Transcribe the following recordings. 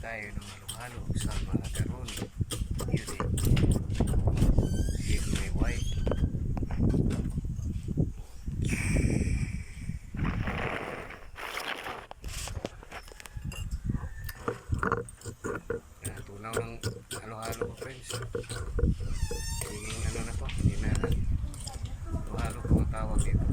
tayo ng halo-halo sa mga karon. Yun eh. Give me white. Tunaw ng halo-halo ko, friends. Hinging ano na to, hindi na halo-halo ko ang tawag dito.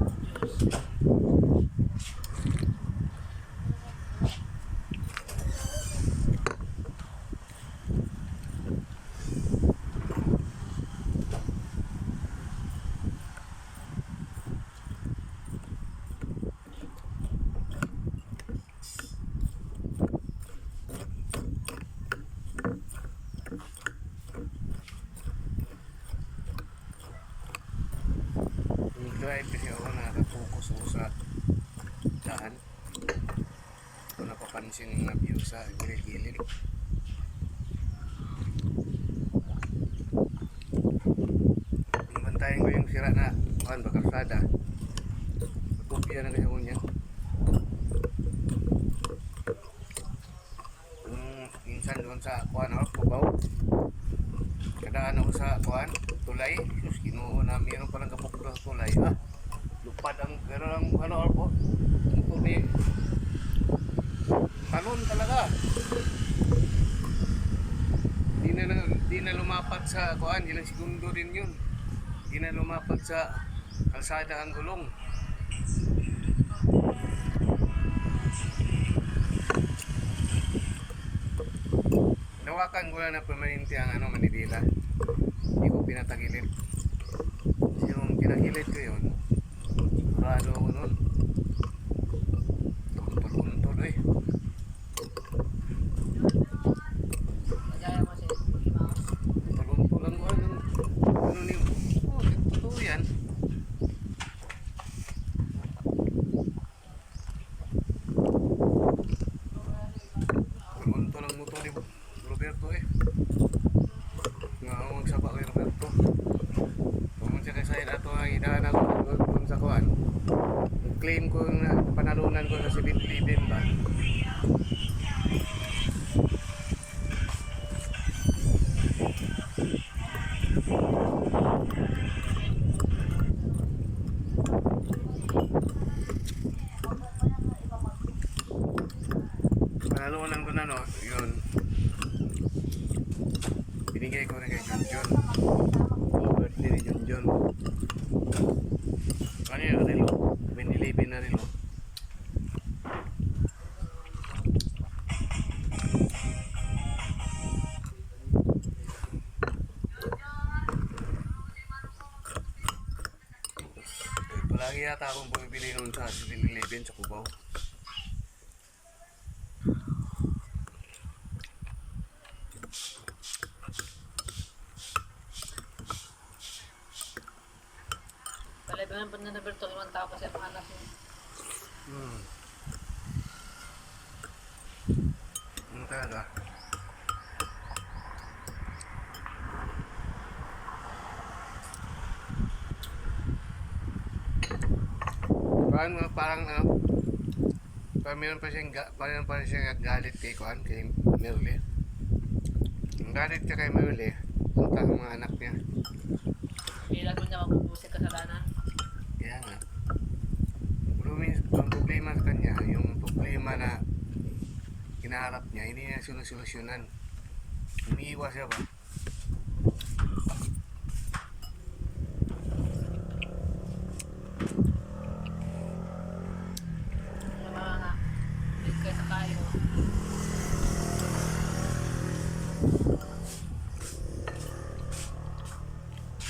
Drive kasi ako nakaka-focus ko sa daan. Ito napapansin yung view sa gilid-gilid. Bantayan ko yung sira na bakarsada. Magkopya na kasi ako niya. Minsan doon sa kuhan ako, Cubao. Kadaan ako sa kuhan, tulay. Sus, kinuho na mayroon palang kapuklo sa tulay. Lupad ang gano'n ang ano po. Ang tubig. Talon talaga. Di na lumapat sa kuhan, ilang segundo din yun. Di na lumapat sa kalsada ang gulong. Nawakan ko na permanente ang Manibela. Hindi ko pinatagilid. Yung pinagilid ko yun, rado ko nun. Tuntol eh. Tuntol lang ko ano niyo. Totoo yan. Tuntol ang motor ni Roberto eh. Nga ako magsaba kay Roberto. Kung siya kasi ito ang idaan ako kung sa kuhan. Claim ko na panalunan ko sa 7-Eleven ba. Panalunan ko na no, yun. Binigay ko rin kay Junjun. Birthday ni Junjun. Ano yun, relo? 7-Eleven na relo. Palagi yata akong bumibili nun sa 7-Eleven sa Cubao. Palaban pa na Roberto, limang tao kasi ang anak niya. Ano talaga? Parang meron pa siyang galit kay Kuan, kay Merle. Ang galit siya kay Merle, ang mga anak niya. Kailan mo niya magpupusik kasalanan? Kaya nga. Ang problema sa kanya, yung problema na kinaharap niya, hindi niya solusyonan. Umiiwas siya ba? Yung mga bigay sa kayo.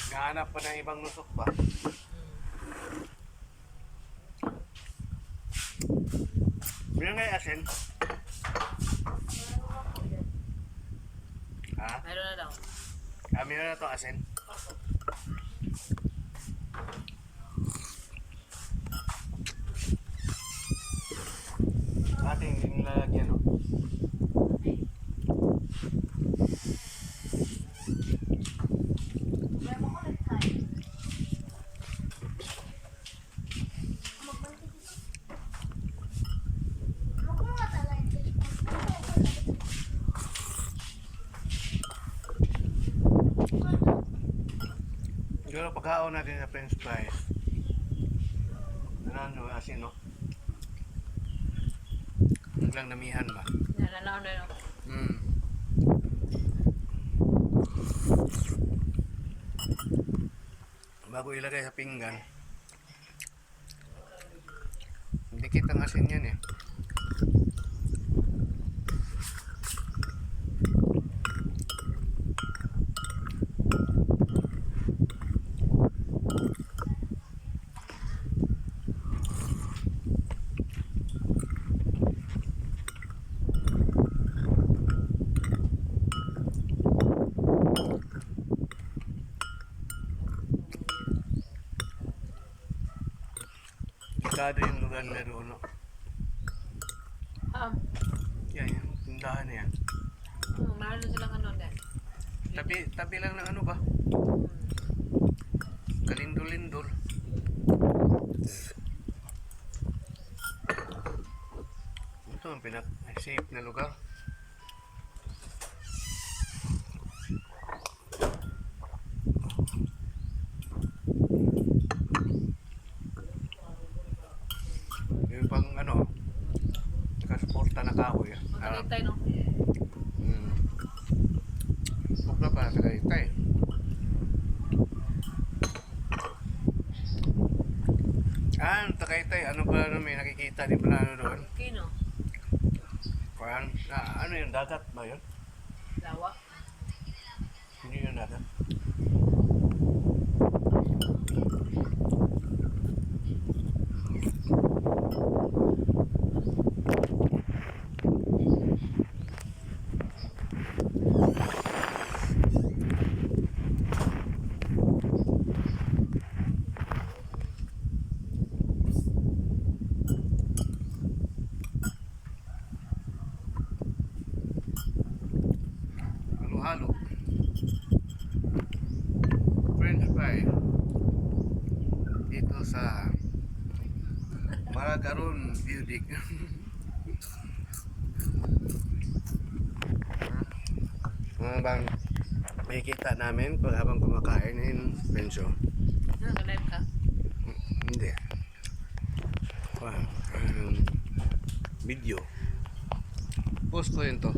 Nahanap pa ng ibang lusok ba? Meron nga yung asin? Ha? Meron na daw. Meron na ito asin? Ating nilalagyan, no? Pero pagkaon natin sa french fries, ano, asin, no? Hanggang namihan ba? Nananaw na yun. Hmm. Bago ilagay sa pinggan, dikit ang asin yan eh. Delikado yung lugar na doon, no? Yan, yung tindahan na yan. Mahal na silang ano din. Tabi lang ng ano ba? Kalindol-lindol. Ito ang safe na lugar. Yung pang ano, nakasporta na kahoy. Magkalitay no? Huwag na pa, Tagaytay. Tagaytay, ano ba na may nakikita din pala ano doon? Kino? Parang, ano yung dagat ba yun? Lawa? Hindi yung dagat. Halo-halo. French fry. Dito sa Maragaron Building. Mga bang makikita namin pag habang kumakain in Benso? Nag-live ka? Hindi. Video. Post ko yun to.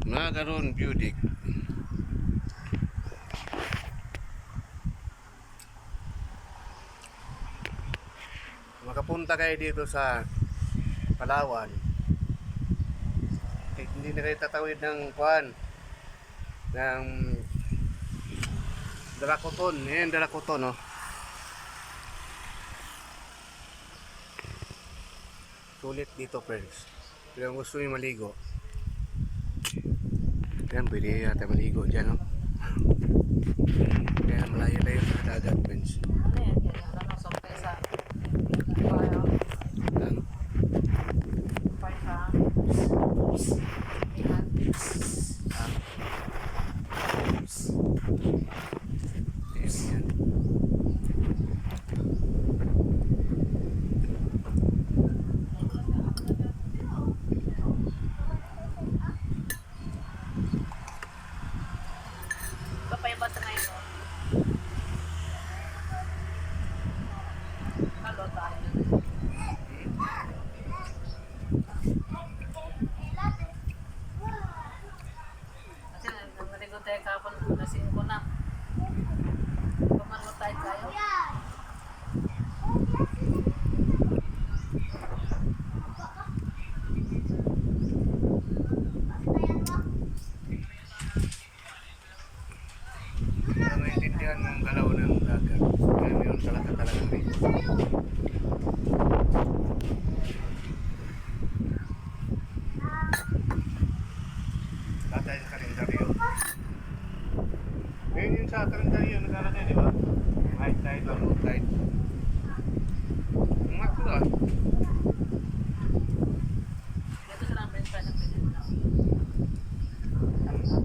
Maragaron Building. Makapunta kayo dito sa Palawan. Kahit hindi na kayo tatawid ng kuan ng Darakoton. Yan, Darakoton, no? Sulit dito, friends. Kung gusto nyo maligo, yan, pwede yata maligo dyan, no? Kaya malayo-layo sa dagat, friends. Ano yan? Ano, sorpresa. Ano? Ano? Parsa. Yan. Papayabat sa ngayon, no? Halo tayo. Kasi naligo tayo kapon, nasin ko na. Pamalo tayo tayo. Para maintindihan mong galaw ng dagat. Kaya meron talagang may. Tatay sa kalendaryo. Ngayon yun sa kalendaryo, nakalagay, di ba? High tide or low tide. Ang mako ah. Dito sila ang bench press ng Pilipinas. Ano to?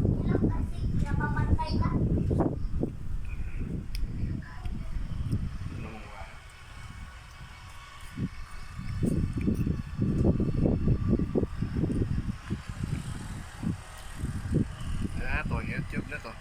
YouTube na to.